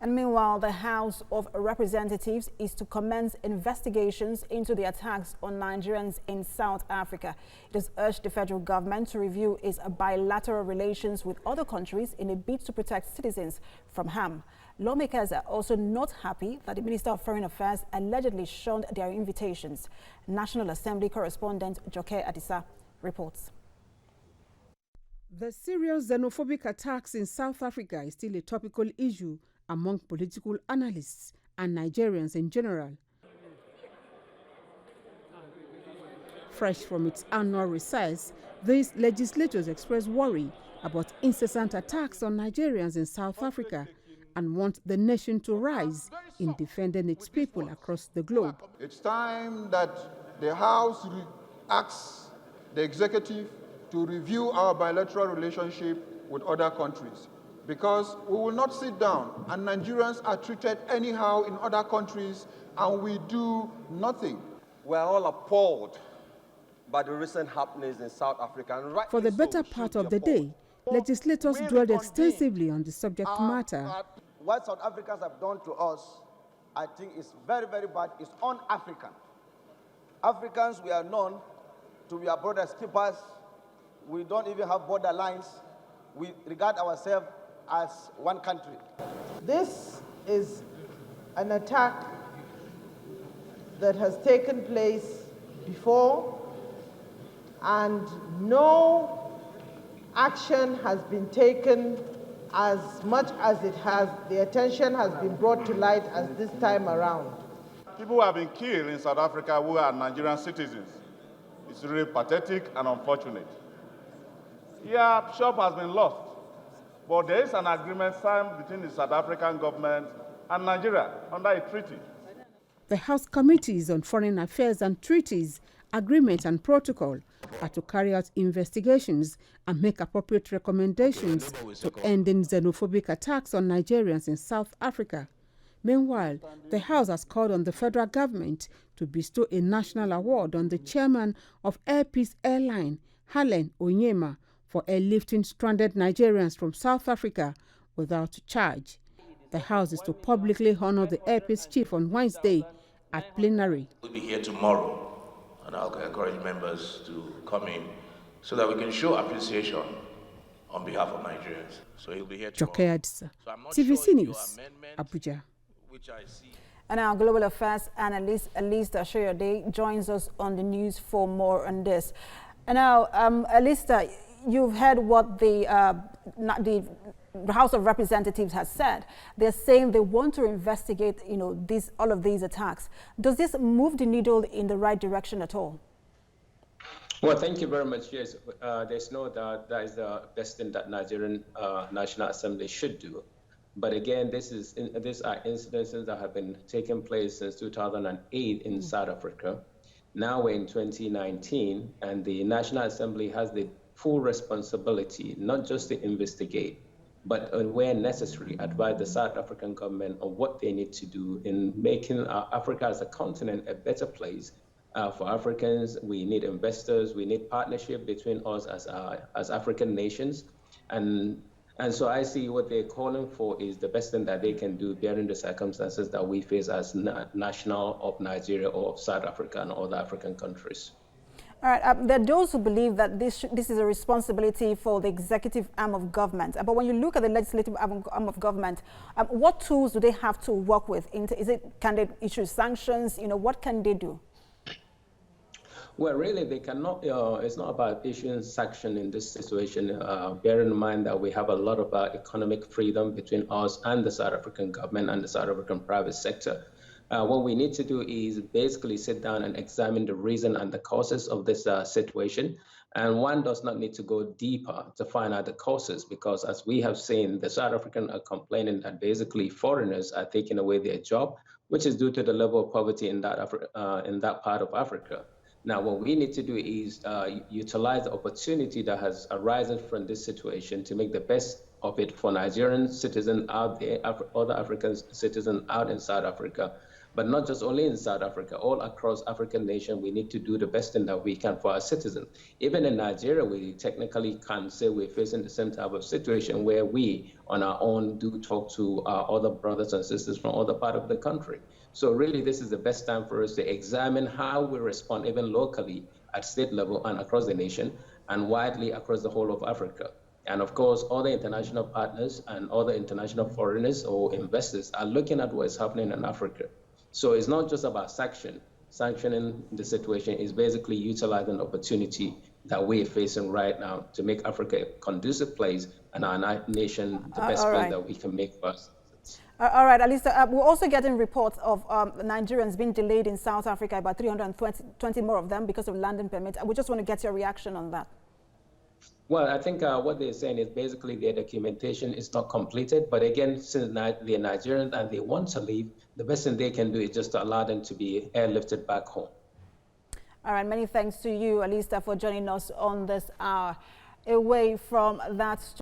And meanwhile, the House of Representatives is to commence investigations into the attacks on Nigerians in South Africa. It has urged the federal government to review its bilateral relations with other countries in a bid to protect citizens from harm. Lawmakers are also not happy that the Minister of Foreign Affairs allegedly shunned their invitations. National Assembly correspondent Joke Adisa reports. The serious xenophobic attacks in South Africa is still a topical issue among political analysts and Nigerians in general. Fresh from its annual recess, these legislators express worry about incessant attacks on Nigerians in South Africa and want the nation to rise in defending its people across the globe. It's time that the House asks the executive to review our bilateral relationship with other countries, because we will not sit down and Nigerians are treated anyhow in other countries and we do nothing. We are all appalled by the recent happenings in South Africa. And for the better part of the day, legislators dwelled extensively on the subject matter. What South Africans have done to us, I think is very, very bad. It's un-African. Africans, we are known to be our brothers keepers. We don't even have border lines. We regard ourselves as one country. This is an attack that has taken place before, and no action has been taken as much as the attention has been brought to light as this time around. People have been killed in South Africa who are Nigerian citizens. It's really pathetic and unfortunate. Yeah, shop has been lost, but there is an agreement signed between the South African government and Nigeria under a treaty. The House Committees on Foreign Affairs and Treaties, Agreement and Protocol are to carry out investigations and make appropriate recommendations to ending xenophobic attacks on Nigerians in South Africa. Meanwhile, the House has called on the federal government to bestow a national award on the chairman of Air Peace Airline, Helen Onyema, for airlifting stranded Nigerians from South Africa without charge. The House is to publicly honor the Air Peace chief on Wednesday at plenary. We'll be here tomorrow, and I'll encourage members to come in so that we can show appreciation on behalf of Nigerians. So he'll be here tomorrow. Joke Adisa, TVC News, Abuja. And our global affairs analyst Alistair Soyode joins us on the news for more on this. And now, Alistair, you've heard what the House of Representatives has said. They're saying they want to investigate, all of these attacks. Does this move the needle in the right direction at all? Well, thank you very much. Yes, there's no doubt that is the best thing that Nigerian National Assembly should do. But again, these are incidences that have been taking place since 2008 in South Africa. Now we're in 2019, and the National Assembly has the full responsibility, not just to investigate, but where necessary, advise the South African government on what they need to do in making Africa as a continent a better place. For Africans, we need investors, we need partnership between us as African nations. And so I see what they're calling for is the best thing that they can do, bearing the circumstances that we face as national of Nigeria or of South Africa and other African countries. All right, there are those who believe that this is a responsibility for the executive arm of government. But when you look at the legislative arm of government, what tools do they have to work with? Can they issue sanctions? What can they do? Well, really, they cannot. It's not about issuing sanction in this situation. Bear in mind that we have a lot of economic freedom between us and the South African government and the South African private sector. What we need to do is basically sit down and examine the reason and the causes of this situation. And one does not need to go deeper to find out the causes, because as we have seen, the South Africans are complaining that basically foreigners are taking away their job, which is due to the level of poverty in that part of Africa. Now, what we need to do is utilize the opportunity that has arisen from this situation to make the best of it for Nigerian citizens out there, other African citizens out in South Africa. But not just only in South Africa, all across African nations, we need to do the best thing that we can for our citizens. Even in Nigeria, we technically can say we're facing the same type of situation where we, on our own, do talk to our other brothers and sisters from other parts of the country. So really, this is the best time for us to examine how we respond, even locally, at state level and across the nation, and widely across the whole of Africa. And of course, all the international partners and all the international foreigners or investors are looking at what's happening in Africa. So it's not just about sanctioning the situation. It's basically utilizing the opportunity that we're facing right now to make Africa a conducive place and our nation the best place that we can make for us. All right, Alistair, we're also getting reports of Nigerians being delayed in South Africa, about 320 more of them because of landing permits. We just want to get your reaction on that. Well, I think what they're saying is basically their documentation is not completed. But again, since they're Nigerians and they want to leave, the best thing they can do is just to allow them to be airlifted back home. All right, many thanks to you, Alistair, for joining us on this hour. Away from that story.